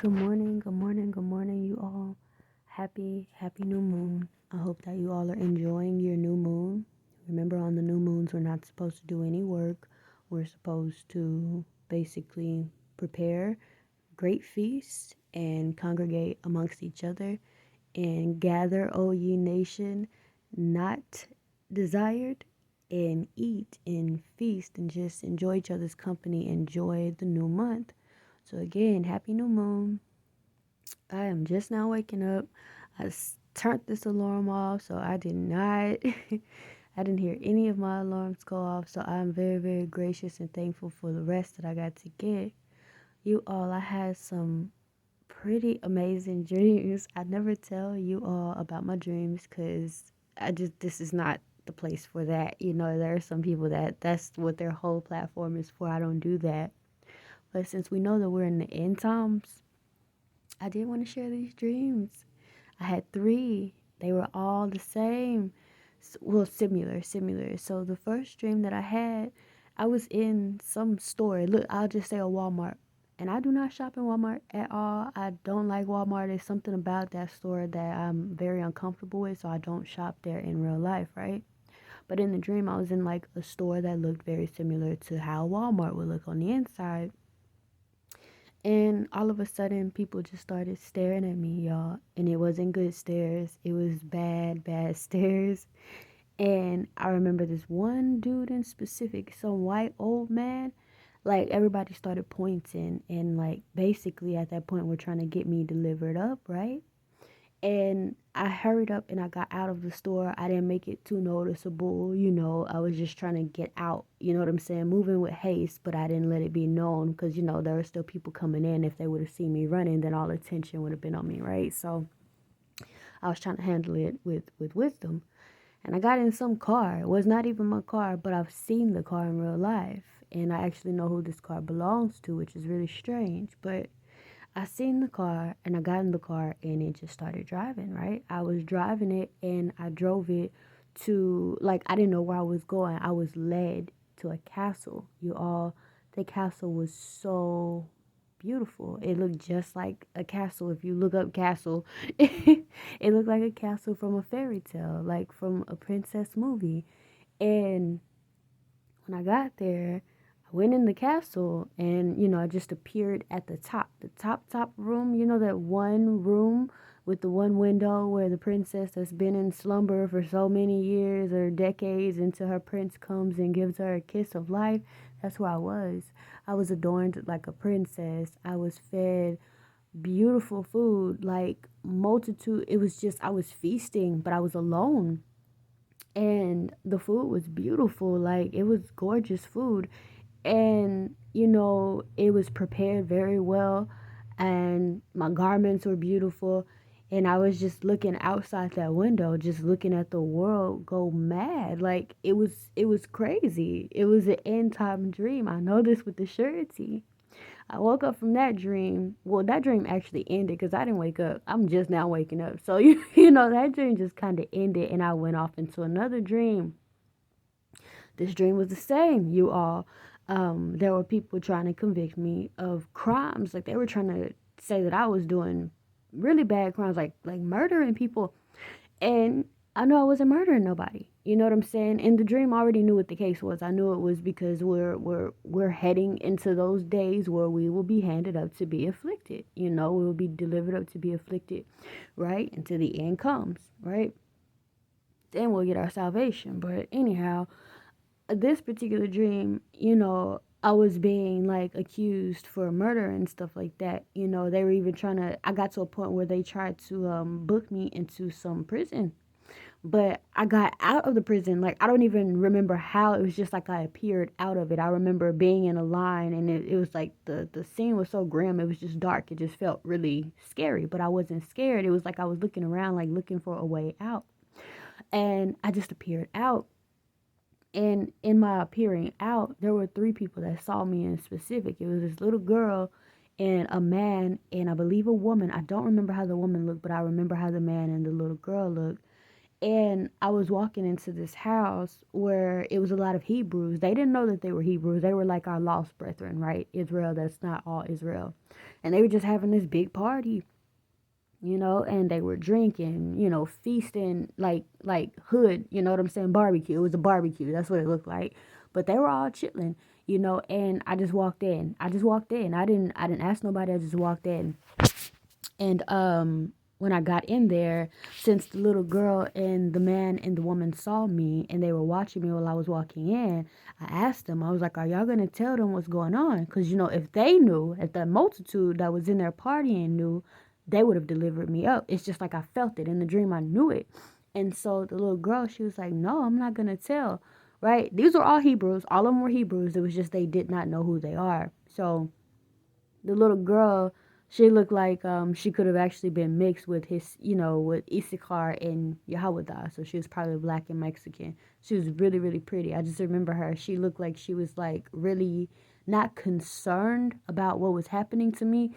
Good morning, good morning, good morning, you all. Happy new moon. I hope that you all are enjoying your new moon. Remember, on the new moons, we're not supposed to do any work. We're supposed to basically prepare great feasts and congregate amongst each other and gather, O ye nation, not desired, and eat and feast and just enjoy each other's company, enjoy the new month. So, again, happy new moon. I am just now waking up. Turned this alarm off, so I did not, I didn't hear any of my alarms go off. So I'm very, very gracious and thankful for the rest that I got to get. You all, I had some pretty amazing dreams. I never tell you all about my dreams because this is not the place for that. There are some people that's what their whole platform is for. I don't do that. But since we know that we're in the end times, I did want to share these dreams. I had three. They were all the same. Well, similar. So the first dream that I had, I was in some store. Look, I'll just say a Walmart. And I do not shop in Walmart at all. I don't like Walmart. There's something about that store that I'm very uncomfortable with, so I don't shop there in real life, right? But in the dream, I was in like a store that looked very similar to how Walmart would look on the inside. And all of a sudden, people just started staring at me, y'all. And it wasn't good stares. It was bad, bad stares. And I remember this one dude in specific, some white old man. Like, everybody started pointing. And, like, basically at that point, we're trying to get me delivered up, right? And I hurried up and I got out of the store. I didn't make it too noticeable, I was just trying to get out, you know what I'm saying? Moving with haste, but I didn't let it be known because, there were still people coming in. If they would have seen me running, then all attention would have been on me, right? So I was trying to handle it with wisdom. And I got in some car. It was not even my car, but I've seen the car in real life. And I actually know who this car belongs to, which is really strange. But I seen the car and I got in the car and it just started driving, right? I was driving it and I drove it to, like, I didn't know where I was going. I was led to a castle. The castle was so beautiful. It looked just like a castle. If you look up castle, it looked like a castle from a fairy tale, like from a princess movie. And when I got there, I went in the castle and, I just appeared at the top room, that one room with the one window where the princess that's been in slumber for so many years or decades until her prince comes and gives her a kiss of life. That's where I was. I was adorned like a princess. I was fed beautiful food, like multitude. It was just, I was feasting, but I was alone and the food was beautiful. Like, it was gorgeous food, and it was prepared very well, and my garments were beautiful, and I was just looking outside that window, just looking at the world go mad. Like, it was crazy. It was an end time dream. I know this with the surety. I woke up from that dream. Well, that dream actually ended because I didn't wake up. I'm just now waking up. So, that dream just kind of ended and I went off into another dream. This dream was the same, you all. There were people trying to convict me of crimes. Like, they were trying to say that I was doing really bad crimes, like murdering people. And I know I wasn't murdering nobody. You know what I'm saying? In the dream, I already knew what the case was. I knew it was because we're heading into those days where we will be handed up to be afflicted. We will be delivered up to be afflicted, right? Until the end comes, right? Then we'll get our salvation. But anyhow, this particular dream, I was being like accused for murder and stuff like that. They were even trying to, I got to a point where they tried to book me into some prison. But I got out of the prison. Like, I don't even remember how. It was just like I appeared out of it. I remember being in a line and it was like the scene was so grim. It was just dark. It just felt really scary. But I wasn't scared. It was like I was looking around, like looking for a way out. And I just appeared out. And in my appearing out, there were three people that saw me in specific. It was this little girl and a man and I believe a woman. I don't remember how the woman looked, but I remember how the man and the little girl looked. And I was walking into this house where it was a lot of Hebrews. They didn't know that they were Hebrews. They were like our lost brethren, right? Israel, that's not all Israel. and they were just having this big party, and they were drinking, feasting, like hood, you know what I'm saying, barbecue. It was a barbecue. That's what it looked like. But they were all chilling, and I just walked in. I didn't ask nobody. I just walked in. And when I got in there, since the little girl and the man and the woman saw me and they were watching me while I was walking in, I asked them, I was like, are y'all going to tell them what's going on? Because, if they knew, if the multitude that was in there partying knew, they would have delivered me up. It's just like I felt it in the dream. I knew it. And so the little girl, she was like, no, I'm not going to tell. Right? These were all Hebrews. All of them were Hebrews. It was just they did not know who they are. So the little girl, she looked like she could have actually been mixed with his, with Issachar and Yahweh. So she was probably black and Mexican. She was really, really pretty. I just remember her. She looked like she was like really not concerned about what was happening to me.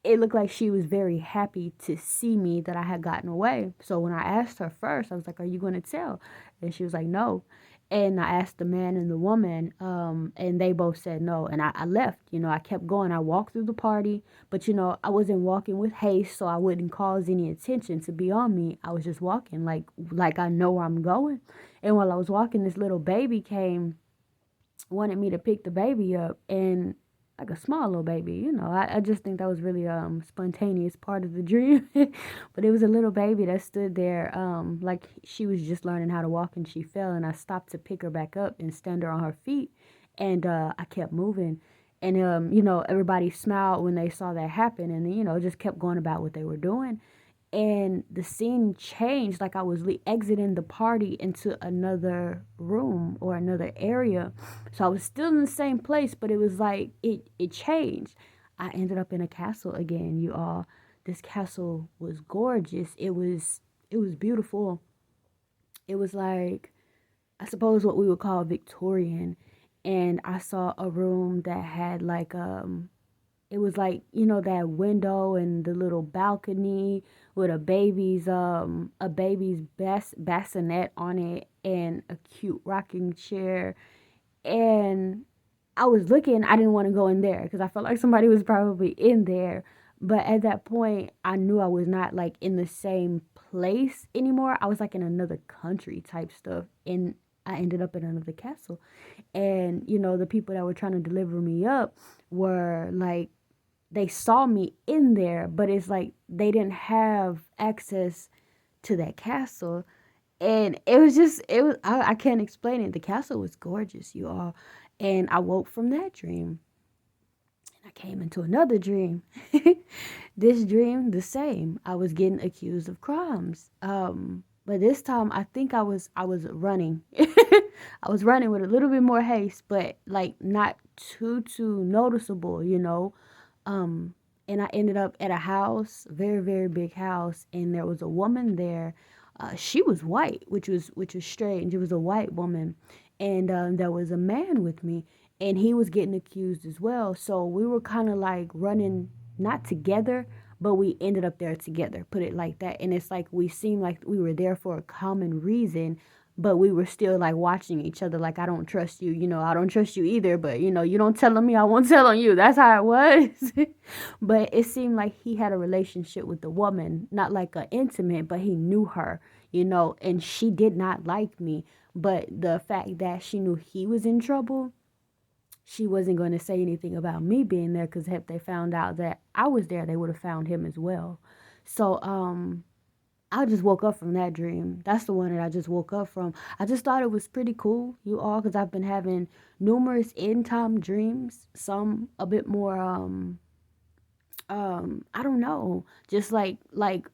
It looked like she was very happy to see me, that I had gotten away. So when I asked her first, I was like, are you going to tell? And she was like, no. And I asked the man and the woman, and they both said no. And I left, I kept going. I walked through the party, but, I wasn't walking with haste, so I wouldn't cause any attention to be on me. I was just walking like I know where I'm going. And while I was walking, this little baby came, wanted me to pick the baby up, and like a small little baby, I just think that was really spontaneous part of the dream. But it was a little baby that stood there, like she was just learning how to walk, and she fell, and I stopped to pick her back up and stand her on her feet, and I kept moving. And everybody smiled when they saw that happen, and just kept going about what they were doing. And the scene changed, like I was exiting the party into another room or another area. So I was still in the same place, but it was like it changed. I ended up in a castle again, you all. This castle was gorgeous. It was beautiful. It was like, I suppose, what we would call Victorian. And I saw a room that had like it was like, that window and the little balcony with a baby's bassinet on it, and a cute rocking chair. And I was looking, I didn't want to go in there because I felt like somebody was probably in there. But at that point, I knew I was not like in the same place anymore. I was like in another country type stuff. And I ended up in another castle. And, the people that were trying to deliver me up were like, they saw me in there, but it's like they didn't have access to that castle. And I can't explain it. The castle was gorgeous, you all. And I woke from that dream. And I came into another dream. This dream, the same. I was getting accused of crimes. But this time I think I was running. I was running with a little bit more haste, but like not too noticeable, And I ended up at a house, very, very big house, and there was a woman there. She was white, which was strange. It was a white woman, and there was a man with me, and he was getting accused as well. So we were kind of like running, not together, but we ended up there together. Put it like that. And it's like we seemed like we were there for a common reason, but we were still like watching each other. Like, I don't trust you, I don't trust you either. But you don't tell on me, I won't tell on you. That's how it was. But it seemed like he had a relationship with the woman, not like an intimate, but he knew her, and she did not like me. But the fact that she knew he was in trouble, she wasn't going to say anything about me being there, because if they found out that I was there, they would have found him as well. So I just woke up from that dream. That's the one that I just woke up from. I just thought it was pretty cool, you all, because I've been having numerous end time dreams. Some a bit more I don't know, just like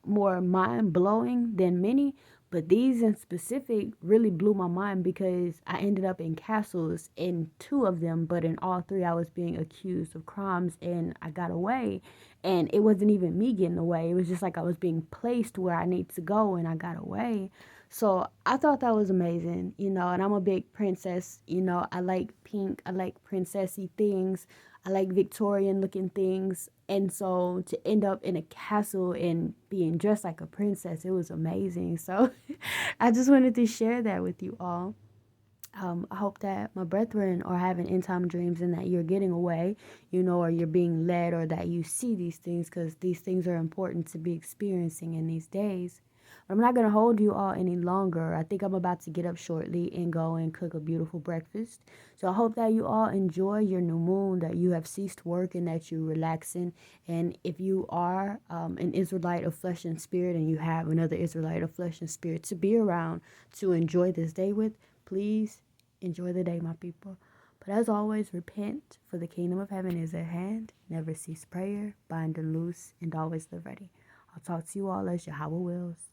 more mind blowing than many. But these in specific really blew my mind, because I ended up in castles in two of them, but in all three I was being accused of crimes, and I got away. And it wasn't even me getting away. It was just like I was being placed where I need to go, and I got away. So I thought that was amazing, and I'm a big princess, I like pink, I like princessy things, I like Victorian looking things. And so to end up in a castle and being dressed like a princess, it was amazing. So I just wanted to share that with you all. I hope that my brethren are having end time dreams and that you're getting away, or you're being led, or that you see these things, because these things are important to be experiencing in these days. But I'm not going to hold you all any longer. I think I'm about to get up shortly and go and cook a beautiful breakfast. So I hope that you all enjoy your new moon, that you have ceased work and that you're relaxing. And if you are an Israelite of flesh and spirit, and you have another Israelite of flesh and spirit to be around to enjoy this day with, please enjoy the day, my people. But as always, repent, for the kingdom of heaven is at hand. Never cease prayer, bind and loose, and always live ready. I'll talk to you all as Yahweh wills.